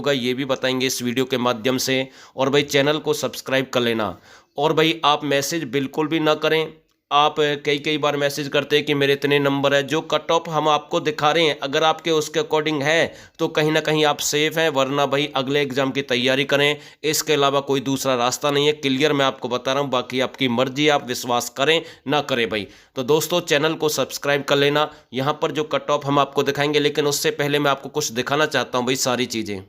होगा ये भी बताएंगे इस वीडियो के माध्यम से। और भाई चैनल को सब्सक्राइब कर लेना। और भाई आप मैसेज बिल्कुल भी ना करें। आप कई कई बार मैसेज करते हैं कि मेरे इतने नंबर है। जो कट ऑफ हम आपको दिखा रहे हैं अगर आपके उसके अकॉर्डिंग है तो कहीं ना कहीं आप सेफ हैं, वरना भाई अगले एग्जाम की तैयारी करें। इसके अलावा कोई दूसरा रास्ता नहीं है, क्लियर मैं आपको बता रहा हूं। बाकी आपकी मर्जी, आप विश्वास करें ना करें भाई। तो दोस्तों चैनल को सब्सक्राइब कर लेना। यहाँ पर जो कट ऑफ हम आपको दिखाएंगे, लेकिन उससे पहले मैं आपको कुछ दिखाना चाहता हूँ भाई सारी चीज़ें।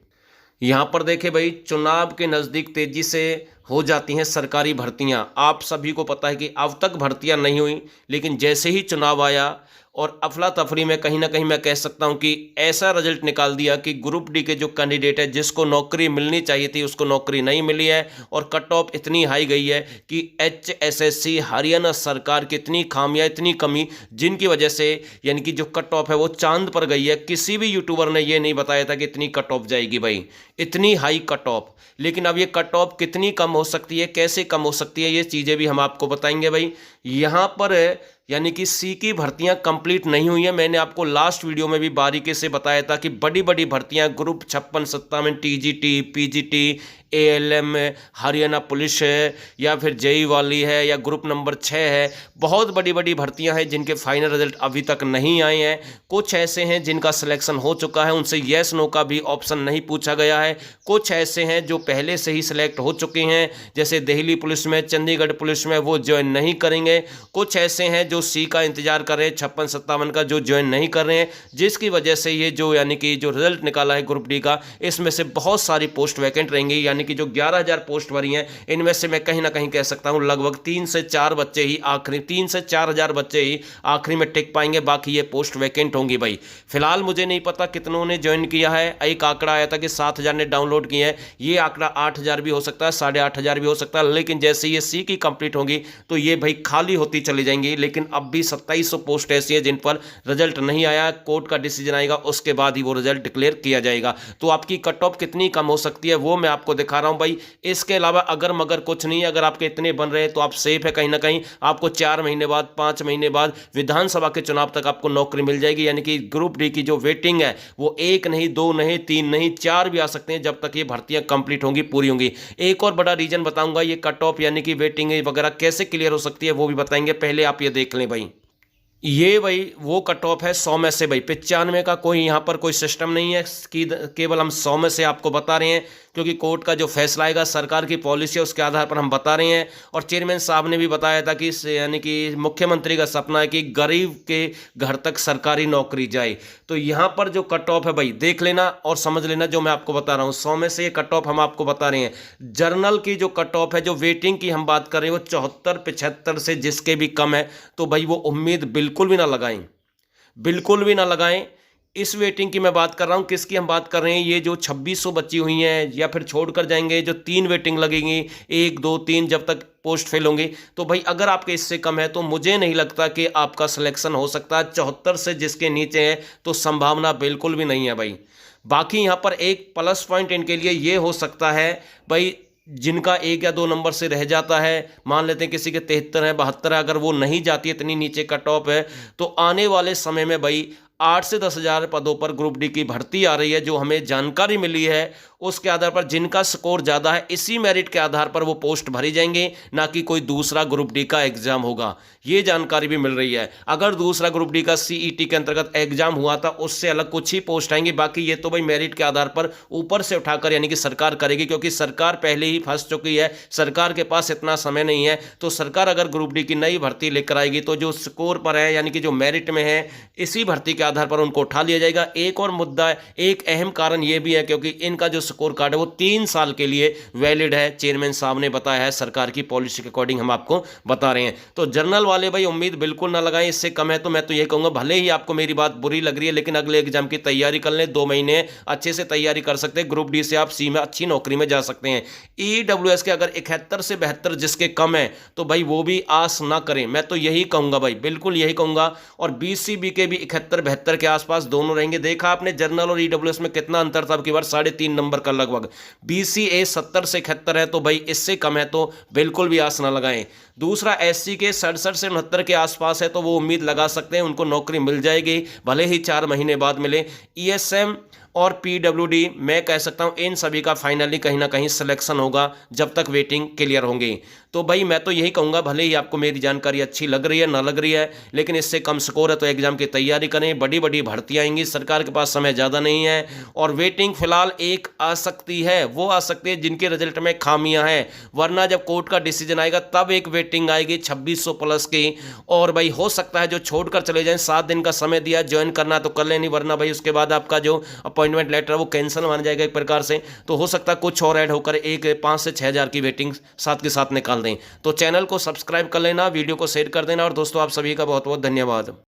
यहाँ पर देखें भाई, चुनाव के नज़दीक तेजी से हो जाती हैं सरकारी भर्तियां। आप सभी को पता है कि अब तक भर्तियां नहीं हुई, लेकिन जैसे ही चुनाव आया और अफरा तफरी में कहीं ना कहीं मैं कह सकता हूं कि ऐसा रिजल्ट निकाल दिया कि ग्रुप डी के जो कैंडिडेट है जिसको नौकरी मिलनी चाहिए थी उसको नौकरी नहीं मिली है। और कट ऑफ इतनी हाई गई है कि HSSC हरियाणा सरकार की इतनी खामियां, इतनी कमी, जिनकी वजह से यानी कि जो कट ऑफ है वो चांद पर गई है। किसी भी यूट्यूबर ने ये नहीं बताया था कि इतनी कट ऑफ जाएगी भाई, इतनी हाई कट ऑफ। लेकिन अब ये कट ऑफ कितनी कम हो सकती है, कैसे कम हो सकती है, ये चीज़ें भी हम आपको बताएंगे भाई। यहाँ पर यानी कि सी की भर्तियां कंप्लीट नहीं हुई हैं। मैंने आपको लास्ट वीडियो में भी बारीकी से बताया था कि बड़ी बड़ी भर्तियां group 56, 57, TGT, PGT, ALM, Haryana police है, या फिर JEE वाली है, या ग्रुप नंबर 6 है। बहुत बड़ी बड़ी भर्तियां हैं जिनके फाइनल रिजल्ट अभी तक नहीं आए हैं। कुछ ऐसे हैं जिनका सिलेक्शन हो चुका है, उनसे येस नो का भी ऑप्शन नहीं पूछा गया है। कुछ ऐसे हैं जो पहले से ही सिलेक्ट हो चुके हैं, जैसे दिल्ली पुलिस में, चंडीगढ़ पुलिस में, वो ज्वाइन नहीं करेंगे। कुछ ऐसे हैं जो सी का इंतजार कर रहे हैं, 56, 57 का, जो ज्वाइन नहीं कर रहे हैं, जिसकी वजह से ये जो यानी कि जो रिजल्ट निकाला है ग्रुप डी का, इसमें से बहुत सारी पोस्ट वैकेंट रहेंगी। यानी कि जो 11,000 पोस्ट भरी हैं, इनमें से मैं कहीं ना कहीं कह सकता हूं लगभग 3 से 4 बच्चे ही आखिरी, 3 से 4,000 बच्चे ही आखिरी में टिक पाएंगे, बाकी ये पोस्ट वैकेंट होंगी भाई। फिलहाल मुझे नहीं पता कितनों ने ज्वाइन किया है। एक आंकड़ा आया था कि 7,000 ने डाउनलोड किया है, ये आंकड़ा 8,000 भी हो सकता है, 8,500 भी हो सकता है। लेकिन जैसे ये सी की कंप्लीट होगी तो ये भाई खाली होती चली जाएंगी। लेकिन अब भी 2700 पोस्ट ऐसी है जिन पर रिजल्ट नहीं आया। कोर्ट का डिसीजन आएगा, उसके बाद ही वो रिजल्ट डिक्लेयर किया जाएगा। तो आपकी कट ऑफ कितनी कम हो सकती है वो मैं आपको दिखा रहा हूं भाई। इसके अलावा अगर मगर कुछ नहीं है, अगर आपके इतने बन रहे हैं तो आप सेफ है। कहीं ना कहीं आपको 4 महीने बाद, 5 महीने बाद विधानसभा के चुनाव तक आपको नौकरी मिल जाएगी। यानी कि ग्रुप डी की जो वेटिंग है वो 1 नहीं, 2 नहीं, 3 नहीं, 4 भी आ सकते हैं जब तक ये भर्तियां कंप्लीट होंगी, पूरी होंगी। एक और बड़ा रीजन बताऊंगा, ये कट ऑफ यानी कि वेटिंग वगैरह कैसे क्लियर हो सकती है वो भी बताएंगे। पहले आप ये देख लें भाई, ये भाई वो कट ऑफ है 100 में से भाई। 95 का कोई यहाँ पर कोई सिस्टम नहीं है कि केवल हम 100 में से आपको बता रहे हैं, क्योंकि कोर्ट का जो फैसला आएगा, सरकार की पॉलिसी है, उसके आधार पर हम बता रहे हैं। और चेयरमैन साहब ने भी बताया था कि यानी कि मुख्यमंत्री का सपना है कि गरीब के घर तक सरकारी नौकरी जाए। तो यहाँ पर जो कट ऑफ है भाई देख लेना और समझ लेना जो मैं आपको बता रहा हूँ। 100 में से ये कट ऑफ हम आपको बता रहे हैं। जर्नल की जो कट ऑफ है, जो वेटिंग की हम बात कर रहे हैं, वो 74, 75 से जिसके भी कम है तो भाई वो उम्मीद बिल्कुल भी ना लगाएं, बिल्कुल भी ना लगाएं। इस वेटिंग की मैं बात कर रहा हूं, किसकी हम बात कर रहे हैं, ये जो 2600 बची हुई हैं या फिर छोड़कर जाएंगे, जो 3 वेटिंग लगेंगी, 1, 2, 3 जब तक पोस्ट फिल होंगी। तो भाई अगर आपके इससे कम है तो मुझे नहीं लगता कि आपका सिलेक्शन हो सकता है। 74 से जिसके नीचे है तो संभावना बिल्कुल भी नहीं है भाई। बाकी यहाँ पर एक प्लस पॉइंट इनके लिए ये हो सकता है भाई, जिनका 1 या 2 नंबर से रह जाता है, मान लेते हैं किसी के 73 है, 72 है, अगर वो नहीं जाती है, इतनी नीचे कट ऑफ है, तो आने वाले समय में भाई 8 से 10,000 पदों पर ग्रुप डी की भर्ती आ रही है। जो हमें जानकारी मिली है उसके आधार पर जिनका स्कोर ज़्यादा है, इसी मेरिट के आधार पर वो पोस्ट भरी जाएंगे, ना कि कोई दूसरा ग्रुप डी का एग्जाम होगा। ये जानकारी भी मिल रही है। अगर दूसरा ग्रुप डी का CET के अंतर्गत एग्जाम हुआ था उससे अलग कुछ ही पोस्ट आएंगी। बाकी ये तो भाई मेरिट के आधार पर ऊपर से उठाकर यानी कि सरकार करेगी, क्योंकि सरकार पहले ही फंस चुकी है, सरकार के पास इतना समय नहीं है। तो सरकार अगर ग्रुप डी की नई भर्ती लेकर आएगी तो जो स्कोर पर है यानी कि जो मेरिट में है, इसी भर्ती के आधार पर उनको उठा लिया जाएगा। एक और मुद्दा है, एक अहम कारण यह भी है क्योंकि इनका जो स्कोर कार्ड है वो 3 साल के लिए वैलिड है। चेयरमैन साहब ने बताया है, सरकार की पॉलिसी के अकॉर्डिंग हम आपको बता रहे हैं। तो जर्नल वाले भाई उम्मीद बिल्कुल ना लगाएं, इससे कम है तो मैं तो ये कहूंगा, भले ही आपको मेरी बात बुरी लग रही है, लेकिन अगले एग्जाम की तैयारी कर लें। 2 महीने अच्छे से तैयारी कर सकते हैं। ग्रुप डी से आप सी में अच्छी नौकरी में जा सकते हैं। EWS के अगर 71 से 72 जिसके कम है तो भाई वो भी आस ना करें, मैं तो यही कहूंगा भाई, बिल्कुल यही कहूंगा। और BCB के भी 71, 72 के आसपास दोनों रहेंगे। देखा आपने जर्नल और EWS में कितना अंतर था, अब की बार 3.5 नंबर का लगभग। BCA 70 से 71 है तो भाई इससे कम है तो बिल्कुल भी आस ना लगाएं। दूसरा SC के 67 से 69 के आसपास है तो वो उम्मीद लगा सकते हैं, उनको नौकरी मिल जाएगी, भले ही 4 महीने बाद मिले। ESM और पीडब्ल्यूडी, मैं कह सकता हूं इन सभी का फाइनली कहीं ना कहीं सिलेक्शन होगा जब तक वेटिंग क्लियर होंगी। तो भाई मैं तो यही कहूँगा, भले ही आपको मेरी जानकारी अच्छी लग रही है ना लग रही है, लेकिन इससे कम स्कोर है तो एग्जाम की तैयारी करें। बड़ी बड़ी भर्तियाँ आएंगी, सरकार के पास समय ज़्यादा नहीं है। और वेटिंग फिलहाल एक आ सकती है, वो आ सकती है जिनके रिजल्ट में खामियां हैं, वरना जब कोर्ट का डिसीजन आएगा तब एक वेटिंग आएगी 2600 प्लस की। और भाई हो सकता है जो छोड़कर चले जाएं, 7 दिन का समय दिया, ज्वाइन करना तो कर लेनी, वरना भाई उसके बाद आपका जो अपॉइंटमेंट लेटर है वो कैंसिल माना जाएगा एक प्रकार से। तो हो सकता है कुछ और ऐड होकर एक 5 से 6 हज़ार की वेटिंग साथ के साथ निकाल दें। तो चैनल को सब्सक्राइब कर लेना, वीडियो को शेयर कर देना, और दोस्तों आप सभी का बहुत बहुत धन्यवाद।